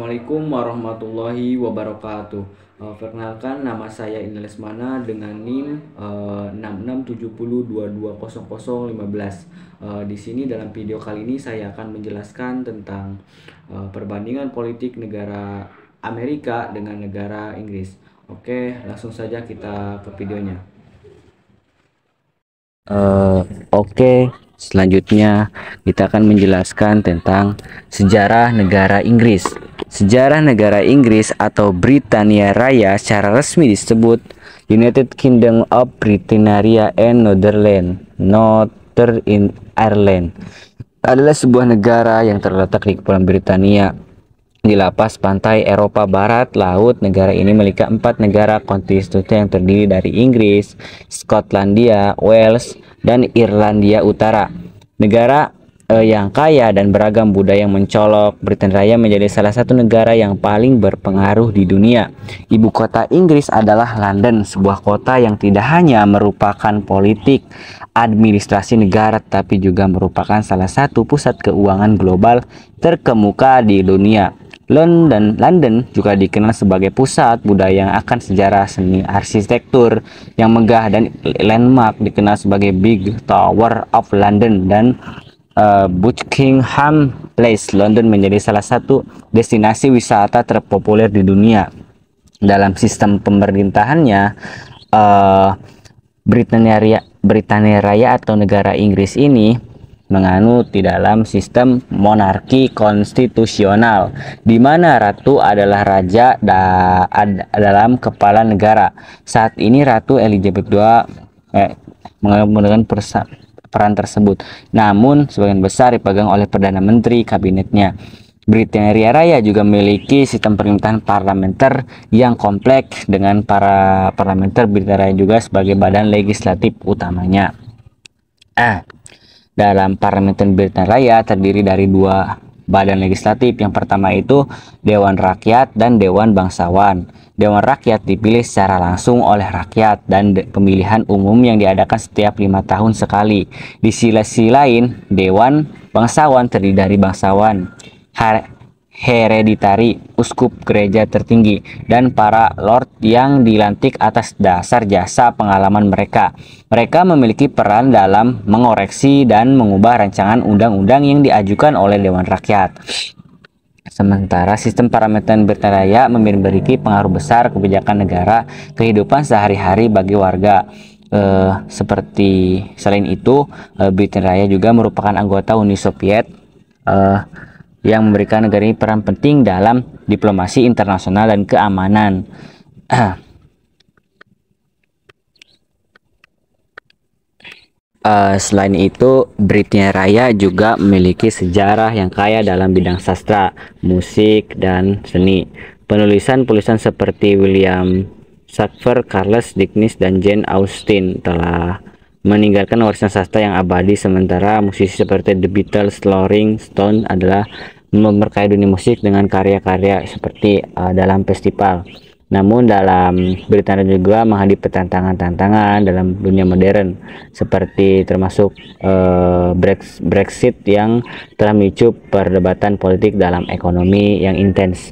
Assalamualaikum warahmatullahi wabarakatuh. Perkenalkan, nama saya Inil Lesmana dengan NIM 6670220015. Di sini dalam video kali ini saya akan menjelaskan tentang perbandingan politik negara Amerika dengan negara Inggris. Oke, langsung saja kita ke videonya. Oke, selanjutnya kita akan menjelaskan tentang sejarah negara Inggris. Sejarah negara Inggris atau Britania Raya secara resmi disebut United Kingdom of Britannia and Northern Ireland. Adalah sebuah negara yang terletak di Kepulauan Britania di lapas pantai Eropa Barat Laut. Negara ini memiliki 4 negara konstitusi yang terdiri dari Inggris, Skotlandia, Wales, dan Irlandia Utara. Negara yang kaya dan beragam budaya yang mencolok, Britania Raya menjadi salah satu negara yang paling berpengaruh di dunia. Ibu kota Inggris adalah London, sebuah kota yang tidak hanya merupakan politik administrasi negara, tapi juga merupakan salah satu pusat keuangan global terkemuka di dunia. London juga dikenal sebagai pusat budaya yang akan sejarah seni arsitektur yang megah dan landmark dikenal sebagai Big Tower of London dan Buckingham Palace. London menjadi salah satu destinasi wisata terpopuler di dunia. Dalam sistem pemerintahannya, Britania Raya atau negara Inggris ini menganut di dalam sistem monarki konstitusional, di mana ratu adalah raja dalam kepala negara. Saat ini Ratu Elizabeth II memegang peran tersebut, namun sebagian besar dipegang oleh Perdana Menteri kabinetnya. Britania Raya juga memiliki sistem pemerintahan parlementer yang kompleks, dengan para parlementer Britania Raya juga sebagai badan legislatif utamanya. Dalam parlementer Britania Raya terdiri dari 2 badan legislatif. Yang pertama itu Dewan Rakyat dan Dewan Bangsawan. Dewan Rakyat dipilih secara langsung oleh rakyat dan pemilihan umum yang diadakan setiap 5 tahun sekali. Di sisi lain, Dewan Bangsawan terdiri dari bangsawan hereditari, uskup gereja tertinggi, dan para lord yang dilantik atas dasar jasa pengalaman mereka. Mereka memiliki peran dalam mengoreksi dan mengubah rancangan undang-undang yang diajukan oleh Dewan Rakyat. Sementara sistem parlementer Britania Raya memiliki pengaruh besar kebijakan negara, kehidupan sehari-hari bagi warga. Selain itu, Britania Raya juga merupakan anggota Uni Soviet yang memberikan negara ini peran penting dalam diplomasi internasional dan keamanan. Selain itu, Britania Raya juga memiliki sejarah yang kaya dalam bidang sastra, musik, dan seni. Penulisan seperti William Shakespeare, Charles Dickens, dan Jane Austen telah meninggalkan warisan sastra yang abadi. Sementara musisi seperti The Beatles, Rolling Stone adalah memberkahi dunia musik dengan karya-karya seperti dalam festival. Namun dalam Britania juga menghadapi tantangan dalam dunia modern, seperti termasuk Brexit yang telah memicu perdebatan politik dalam ekonomi yang intens.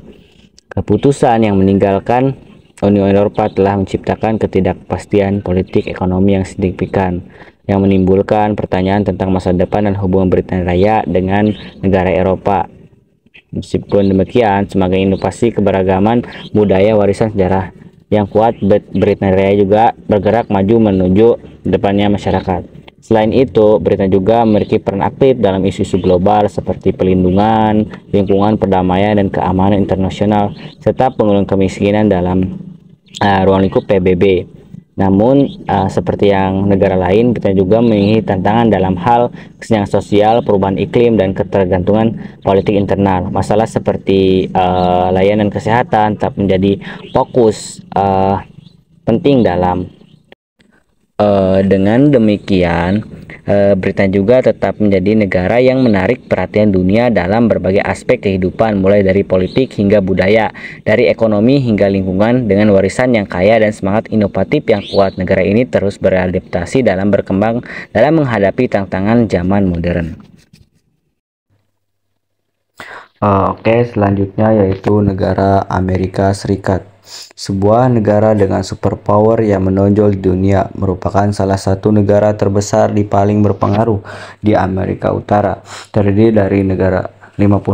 Keputusan yang meninggalkan Uni Eropa telah menciptakan ketidakpastian politik ekonomi yang signifikan, yang menimbulkan pertanyaan tentang masa depan dan hubungan Britania Raya dengan negara Eropa. Meskipun demikian, sebagai inovasi keberagaman budaya warisan sejarah yang kuat, Britania Raya juga bergerak maju menuju depannya masyarakat. Selain itu, Britania juga memiliki peran aktif dalam isu-isu global seperti pelindungan lingkungan, perdamaian, dan keamanan internasional, serta pengurangan kemiskinan dalam ruang lingkup PBB. Namun, seperti yang negara lain, kita juga memiliki tantangan dalam hal kesenjangan sosial, perubahan iklim, dan ketergantungan politik internal. Masalah seperti layanan kesehatan tetap menjadi fokus penting dalam. Dengan demikian, Britania juga tetap menjadi negara yang menarik perhatian dunia dalam berbagai aspek kehidupan, mulai dari politik hingga budaya, dari ekonomi hingga lingkungan. Dengan warisan yang kaya dan semangat inovatif yang kuat, negara ini terus beradaptasi dalam berkembang dalam menghadapi tantangan zaman modern. Oke, selanjutnya yaitu negara Amerika Serikat. Sebuah negara dengan superpower yang menonjol di dunia, merupakan salah satu negara terbesar di paling berpengaruh di Amerika Utara. Terdiri dari 50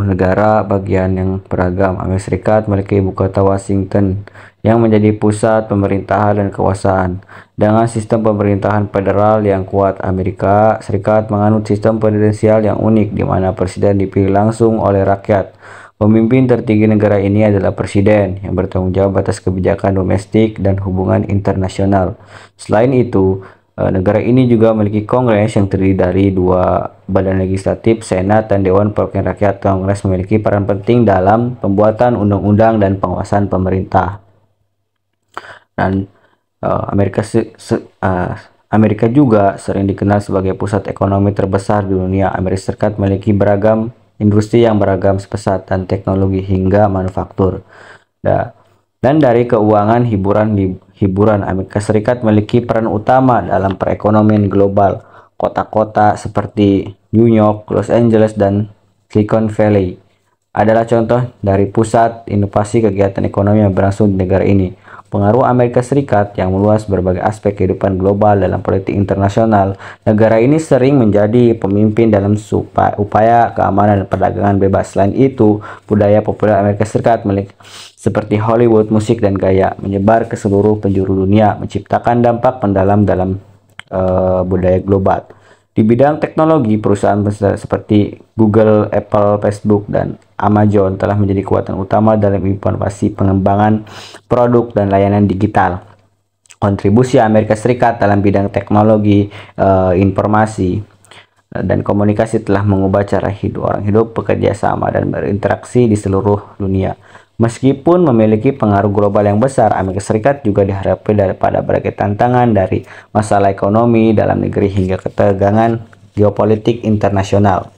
negara bagian yang beragam. Amerika Serikat memiliki ibu kota Washington yang menjadi pusat pemerintahan dan kekuasaan. Dengan sistem pemerintahan federal yang kuat, Amerika Serikat menganut sistem presidensial yang unik di mana presiden dipilih langsung oleh rakyat. Pemimpin tertinggi negara ini adalah presiden yang bertanggung jawab atas kebijakan domestik dan hubungan internasional. Selain itu, negara ini juga memiliki Kongres yang terdiri dari dua badan legislatif, Senat dan Dewan Perwakilan Rakyat. Kongres memiliki peran penting dalam pembuatan undang-undang dan pengawasan pemerintah. Dan Amerika juga sering dikenal sebagai pusat ekonomi terbesar di dunia. Amerika Serikat memiliki beragam industri yang beragam pesat dan teknologi hingga manufaktur. Dan dari keuangan hiburan, Amerika Serikat memiliki peran utama dalam perekonomian global. Kota-kota seperti New York, Los Angeles, dan Silicon Valley adalah contoh dari pusat inovasi kegiatan ekonomi yang berlangsung di negara ini. Pengaruh Amerika Serikat yang meluas berbagai aspek kehidupan global dalam politik internasional. Negara ini sering menjadi pemimpin dalam upaya keamanan dan perdagangan bebas. Selain itu, budaya populer Amerika Serikat seperti Hollywood, musik, dan gaya menyebar ke seluruh penjuru dunia, menciptakan dampak mendalam dalam budaya global. Di bidang teknologi, perusahaan seperti Google, Apple, Facebook, dan Amazon telah menjadi kekuatan utama dalam inovasi pengembangan produk dan layanan digital. Kontribusi Amerika Serikat dalam bidang teknologi, informasi, dan komunikasi telah mengubah cara orang hidup, bekerja sama, dan berinteraksi di seluruh dunia. Meskipun memiliki pengaruh global yang besar, Amerika Serikat juga dihadapi daripada berbagai tantangan dari masalah ekonomi dalam negeri hingga ketegangan geopolitik internasional.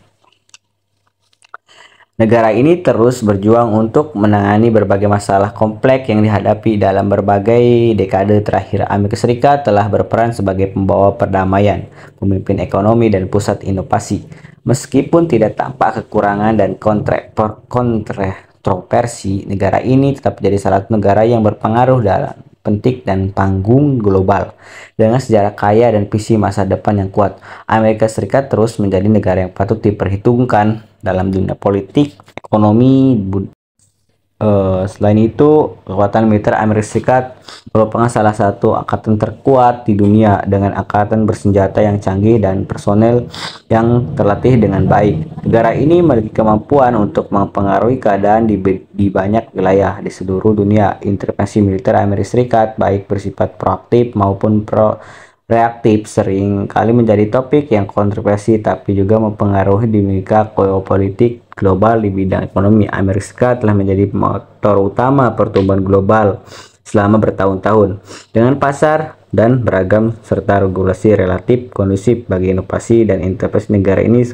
Negara ini terus berjuang untuk menangani berbagai masalah kompleks yang dihadapi dalam berbagai dekade terakhir. Amerika Serikat telah berperan sebagai pembawa perdamaian, pemimpin ekonomi, dan pusat inovasi. Meskipun tidak tampak kekurangan dan kontroversi, negara ini tetap menjadi salah satu negara yang berpengaruh dalam penting dan panggung global. Dengan sejarah kaya dan visi masa depan yang kuat, Amerika Serikat terus menjadi negara yang patut diperhitungkan dalam dunia politik, ekonomi, selain itu, kekuatan militer Amerika Serikat merupakan salah satu angkatan terkuat di dunia dengan angkatan bersenjata yang canggih dan personel yang terlatih dengan baik. Negara ini memiliki kemampuan untuk mempengaruhi keadaan di banyak wilayah di seluruh dunia. Intervensi militer Amerika Serikat baik bersifat proaktif maupun reaktif sering kali menjadi topik yang kontroversi, tapi juga mempengaruhi dinamika geopolitik global. Di bidang ekonomi, Amerika Serikat telah menjadi motor utama pertumbuhan global selama bertahun-tahun dengan pasar dan beragam serta regulasi relatif kondusif bagi inovasi dan investasi. Negara ini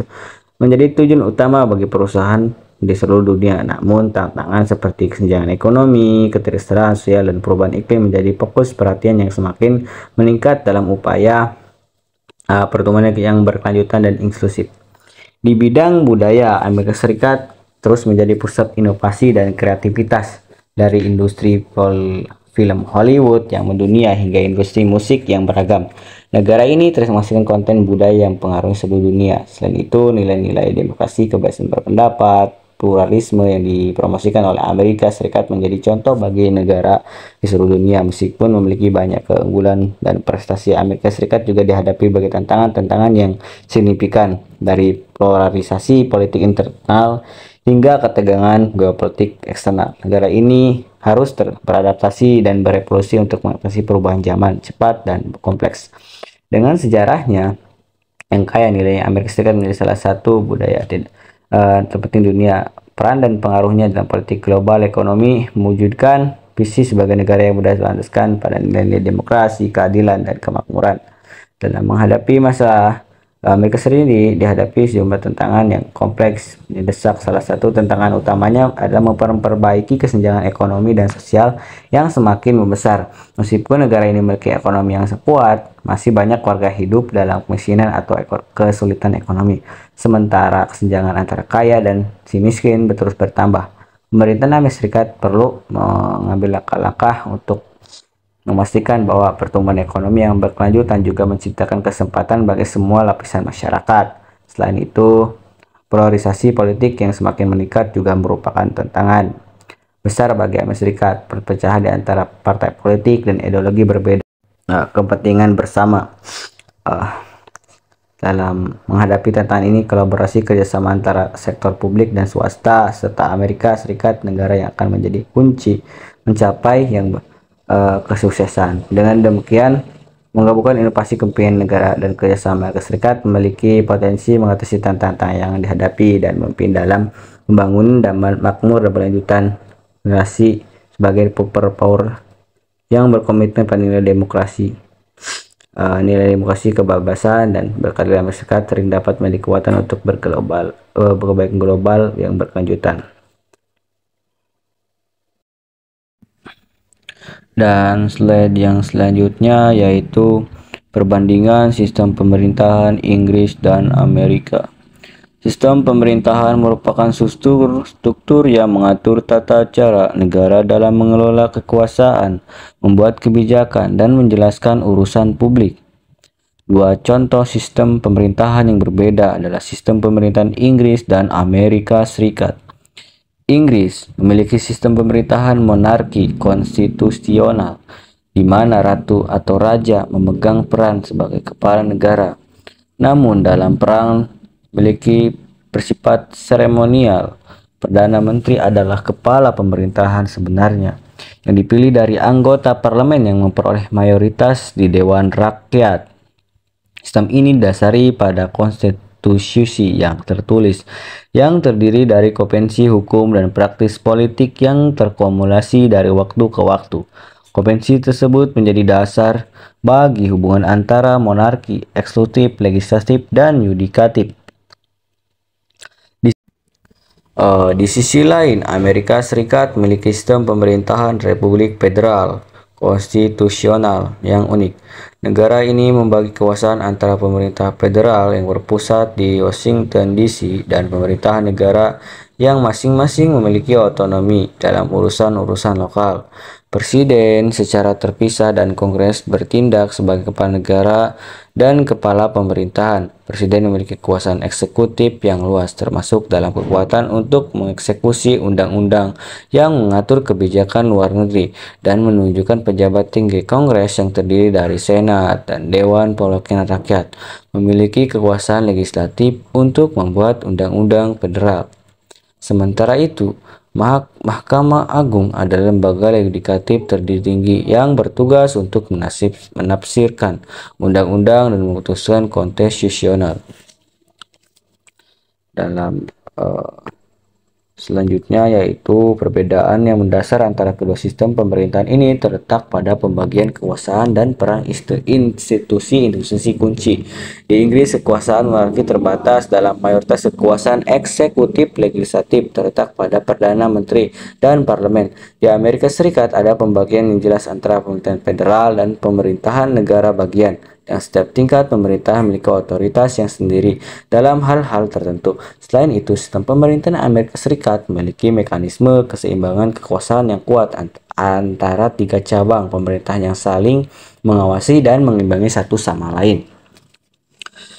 menjadi tujuan utama bagi perusahaan di seluruh dunia. Namun tantangan seperti kesenjangan ekonomi, ketersediaan sosial, dan perubahan iklim menjadi fokus perhatian yang semakin meningkat dalam upaya pertumbuhan yang berkelanjutan dan inklusif. Di bidang budaya, Amerika Serikat terus menjadi pusat inovasi dan kreativitas, dari industri film Hollywood yang mendunia hingga industri musik yang beragam. Negara ini terus menghasilkan konten budaya yang mempengaruhi seluruh dunia. Selain itu, nilai-nilai demokrasi, kebebasan berpendapat, pluralisme yang dipromosikan oleh Amerika Serikat menjadi contoh bagi negara di seluruh dunia. Meskipun memiliki banyak keunggulan dan prestasi, Amerika Serikat juga dihadapi berbagai tantangan yang signifikan, dari polarisasi politik internal hingga ketegangan geopolitik eksternal. Negara ini harus beradaptasi dan berevolusi untuk mengatasi perubahan zaman cepat dan kompleks. Dengan sejarahnya yang kaya, nilai Amerika Serikat menjadi salah satu budaya terpenting dunia. Peran dan pengaruhnya dalam politik global ekonomi mewujudkan visi sebagai negara yang berdasarkan pada nilai-nilai demokrasi, keadilan, dan kemakmuran. Dalam menghadapi masa Amerika Serikat dihadapi sejumlah tantangan yang kompleks mendesak. Salah satu tantangan utamanya adalah memperbaiki kesenjangan ekonomi dan sosial yang semakin membesar. Meskipun negara ini memiliki ekonomi yang kuat, masih banyak warga hidup dalam kemiskinan atau kesulitan ekonomi, sementara kesenjangan antara kaya dan si miskin terus bertambah. Pemerintah Amerika Serikat perlu mengambil langkah-langkah untuk memastikan bahwa pertumbuhan ekonomi yang berkelanjutan juga menciptakan kesempatan bagi semua lapisan masyarakat. Selain itu, polarisasi politik yang semakin meningkat juga merupakan tantangan besar bagi Amerika Serikat. Perpecahan di antara partai politik dan ideologi berbeda kepentingan bersama. Dalam menghadapi tantangan ini, kolaborasi kerjasama antara sektor publik dan swasta serta Amerika Serikat negara yang akan menjadi kunci mencapai kesuksesan. Dengan demikian, menggabungkan inovasi kepemimpinan negara dan kerjasama Amerika Serikat memiliki potensi mengatasi tantangan yang dihadapi dan memimpin dalam membangun damai makmur dan berlanjutan generasi sebagai superpower yang berkomitmen pada nilai demokrasi, kebebasan, dan berkeadilan. Amerika Serikat sering dapat memiliki kekuatan untuk berkebaikan global yang berkelanjutan. Dan slide yang selanjutnya yaitu perbandingan sistem pemerintahan Inggris dan Amerika. Sistem pemerintahan merupakan struktur yang mengatur tata cara negara dalam mengelola kekuasaan, membuat kebijakan, dan menjelaskan urusan publik. Dua contoh sistem pemerintahan yang berbeda adalah sistem pemerintahan Inggris dan Amerika Serikat. Inggris memiliki sistem pemerintahan monarki konstitusional, di mana ratu atau raja memegang peran sebagai kepala negara. Namun dalam perang memiliki bersifat seremonial. Perdana Menteri adalah kepala pemerintahan sebenarnya, yang dipilih dari anggota parlemen yang memperoleh mayoritas di Dewan Rakyat. Sistem ini didasari pada konstitusi yang tertulis, yang terdiri dari konvensi hukum dan praktis politik yang terkumulasi dari waktu ke waktu. Konvensi tersebut menjadi dasar bagi hubungan antara monarki, eksekutif, legislatif, dan yudikatif. Di sisi lain, Amerika Serikat memiliki sistem pemerintahan Republik Federal konstitusional yang unik. Negara ini membagi kekuasaan antara pemerintah federal yang berpusat di Washington DC dan pemerintahan negara yang masing-masing memiliki otonomi dalam urusan-urusan lokal. Presiden secara terpisah dan Kongres bertindak sebagai kepala negara dan kepala pemerintahan. Presiden memiliki kekuasaan eksekutif yang luas, termasuk dalam kekuatan untuk mengeksekusi undang-undang yang mengatur kebijakan luar negeri dan menunjukkan pejabat tinggi. Kongres yang terdiri dari Senat dan Dewan Perwakilan Rakyat memiliki kekuasaan legislatif untuk membuat undang-undang federal. Sementara itu, Mahkamah Agung adalah lembaga yudikatif tertinggi yang bertugas untuk menafsirkan undang-undang dan memutuskan konstitusional. Dalam selanjutnya yaitu perbedaan yang mendasar antara kedua sistem pemerintahan ini terletak pada pembagian kekuasaan dan peran institusi kunci. Di Inggris, kekuasaan monarki terbatas dalam mayoritas kekuasaan eksekutif legislatif terletak pada Perdana Menteri dan Parlemen. Di Amerika Serikat ada pembagian yang jelas antara pemerintahan federal dan pemerintahan negara bagian, yang setiap tingkat pemerintahan memiliki otoritas yang sendiri dalam hal-hal tertentu. Selain itu, sistem pemerintahan Amerika Serikat memiliki mekanisme keseimbangan kekuasaan yang kuat antara tiga cabang pemerintahan yang saling mengawasi dan mengimbangi satu sama lain.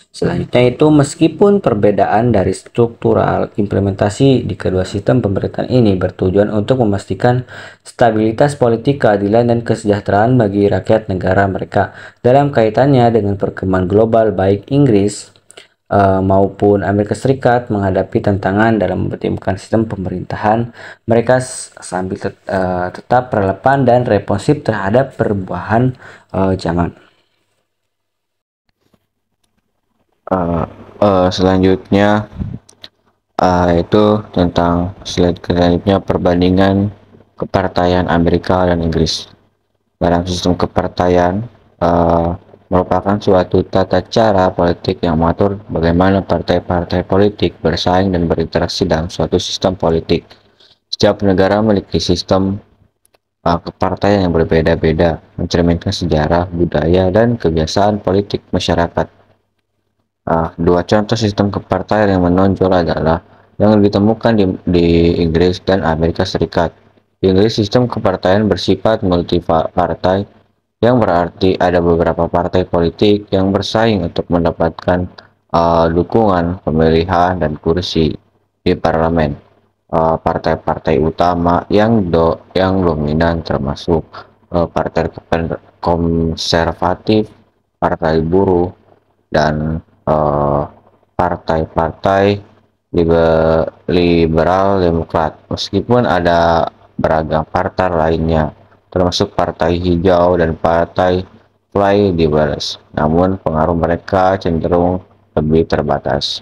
Selanjutnya itu, meskipun perbedaan dari struktural, implementasi di kedua sistem pemerintahan ini bertujuan untuk memastikan stabilitas politik, keadilan, dan kesejahteraan bagi rakyat negara mereka. Dalam kaitannya dengan perkembangan global, baik Inggris maupun Amerika Serikat menghadapi tantangan dalam mempertimbangkan sistem pemerintahan mereka sambil tetap relevan dan responsif terhadap perubahan zaman. Selanjutnya itu tentang slide selanjutnya, perbandingan kepartaian Amerika dan Inggris. Dalam sistem kepartaian merupakan suatu tata cara politik yang mengatur bagaimana partai-partai politik bersaing dan berinteraksi dalam suatu sistem politik. Setiap negara memiliki sistem kepartaian yang berbeda-beda, mencerminkan sejarah, budaya, dan kebiasaan politik masyarakat. Dua contoh sistem kepartaian yang menonjol adalah yang ditemukan di Inggris dan Amerika Serikat. Di Inggris, sistem kepartaian bersifat multi-partai, yang berarti ada beberapa partai politik yang bersaing untuk mendapatkan dukungan, pemilihan, dan kursi di parlemen. Partai-partai utama yang dominan termasuk partai konservatif, partai buruh, dan partai-partai liberal demokrat. Meskipun ada beragam partai lainnya, termasuk partai hijau dan partai Fly Liberals, namun pengaruh mereka cenderung lebih terbatas.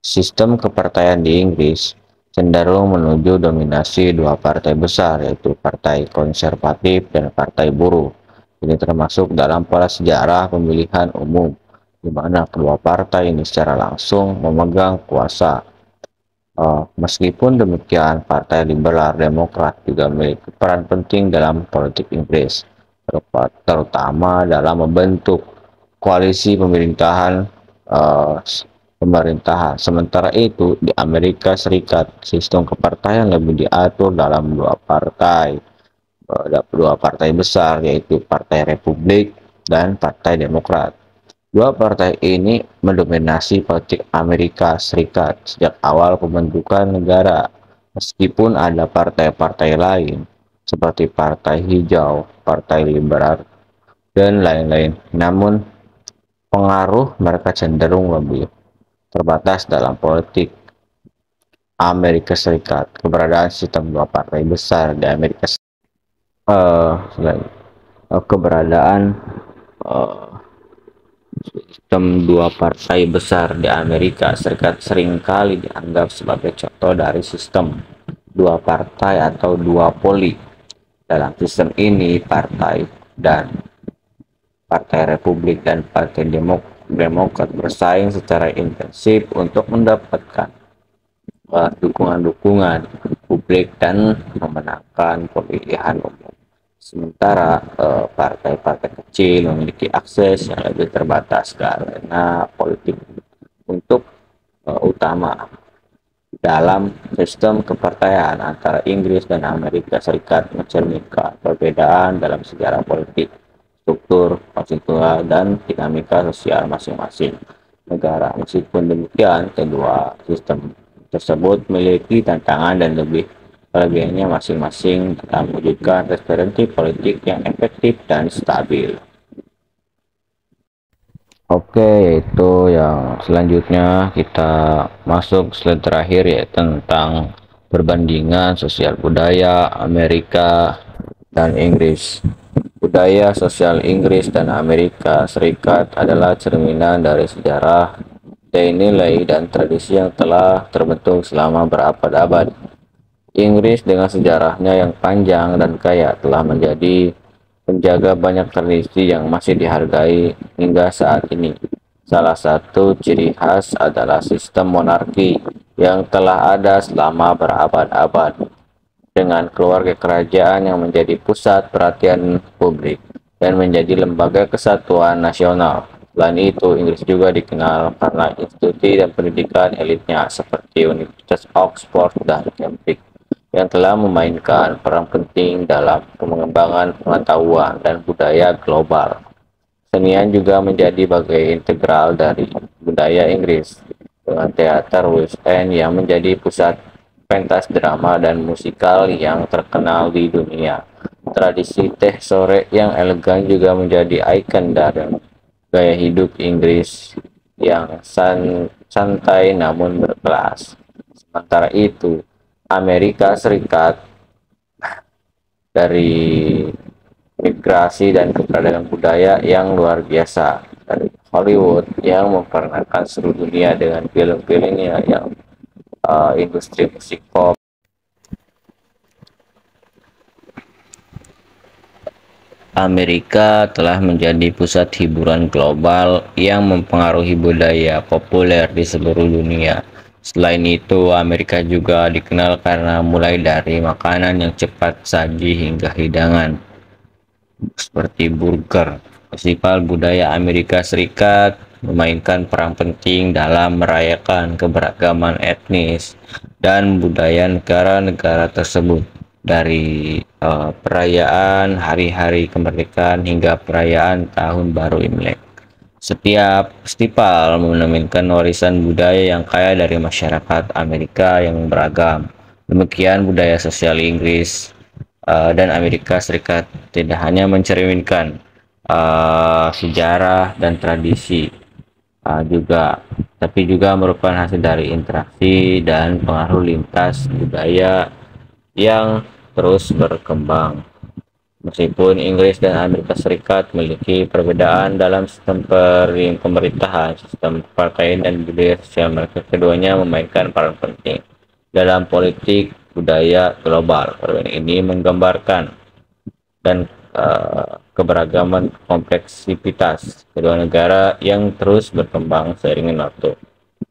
Sistem kepartaian di Inggris cenderung menuju dominasi dua partai besar, yaitu Partai Konservatif dan Partai Buruh. Ini termasuk dalam pola sejarah pemilihan umum, di mana kedua partai ini secara langsung memegang kuasa. Meskipun demikian, Partai Liberal Demokrat juga memiliki peran penting dalam politik Inggris, terutama dalam membentuk koalisi pemerintahan. Sementara itu, di Amerika Serikat, sistem kepartaian lebih diatur dalam dua partai besar, yaitu Partai Republik dan Partai Demokrat. Dua partai ini mendominasi politik Amerika Serikat sejak awal pembentukan negara, meskipun ada partai-partai lain seperti Partai Hijau, Partai Liberal, dan lain-lain. Namun, pengaruh mereka cenderung lebih terbatas dalam politik Amerika Serikat. Keberadaan sistem dua partai besar di Amerika Serikat, keberadaan sistem dua partai besar di Amerika Serikat seringkali dianggap sebagai contoh dari sistem dua partai atau duopoli. Dalam sistem ini, Partai Republik dan Partai Demokrat bersaing secara intensif untuk mendapatkan dukungan publik dan memenangkan pemilihan umum. Sementara partai-partai kecil memiliki akses yang lebih terbatas karena politik untuk utama. Dalam sistem kepartaian antara Inggris dan Amerika Serikat mencerminkan perbedaan dalam sejarah politik, struktur konstitusional, dan dinamika sosial masing-masing negara. Meskipun demikian, kedua sistem tersebut memiliki tantangan dan kelebihannya masing-masing dalam mewujudkan referensi politik yang efektif dan stabil. Oke, itu yang selanjutnya kita masuk slide terakhir, yaitu tentang perbandingan sosial budaya Amerika dan Inggris. Budaya sosial Inggris dan Amerika Serikat adalah cerminan dari sejarah, nilai, dan tradisi yang telah terbentuk selama berabad-abad. Inggris dengan sejarahnya yang panjang dan kaya telah menjadi penjaga banyak tradisi yang masih dihargai hingga saat ini. Salah satu ciri khas adalah sistem monarki yang telah ada selama berabad-abad, dengan keluarga kerajaan yang menjadi pusat perhatian publik dan menjadi lembaga kesatuan nasional. Selain itu, Inggris juga dikenal karena institusi dan pendidikan elitnya seperti Universitas Oxford dan Cambridge, yang telah memainkan peran penting dalam pengembangan pengetahuan dan budaya global. Kesenian juga menjadi bagian integral dari budaya Inggris, dengan teater West End yang menjadi pusat pentas drama dan musikal yang terkenal di dunia. Tradisi teh sore yang elegan juga menjadi ikon dari gaya hidup Inggris yang santai namun berkelas. Sementara itu, Amerika Serikat dari migrasi dan keberadaan budaya yang luar biasa, dari Hollywood yang memperkenalkan seluruh dunia dengan film-filmnya yang industri musik pop. Amerika telah menjadi pusat hiburan global yang mempengaruhi budaya populer di seluruh dunia. Selain itu, Amerika juga dikenal karena mulai dari makanan yang cepat saji hingga hidangan seperti burger. Festival budaya Amerika Serikat memainkan peran penting dalam merayakan keberagaman etnis dan budaya negara-negara tersebut, dari perayaan hari-hari kemerdekaan hingga perayaan Tahun Baru Imlek. Setiap festival menemukan warisan budaya yang kaya dari masyarakat Amerika yang beragam. Demikian budaya sosial Inggris dan Amerika Serikat tidak hanya mencerminkan sejarah dan tradisi juga, tapi juga merupakan hasil dari interaksi dan pengaruh lintas budaya yang terus berkembang. Meskipun Inggris dan Amerika Serikat memiliki perbedaan dalam sistem pemerintahan, sistem partai, dan budaya sosial, mereka keduanya memainkan peran penting dalam politik budaya global. Perbedaan ini menggambarkan dan keberagaman kompleksitas kedua negara yang terus berkembang seiring waktu.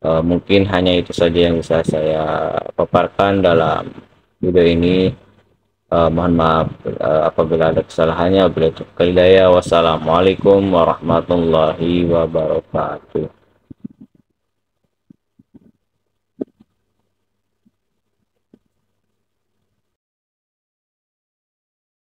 Mungkin hanya itu saja yang bisa saya paparkan dalam video ini. Mohon maaf apabila ada kesalahannya. Wassalamualaikum warahmatullahi wabarakatuh.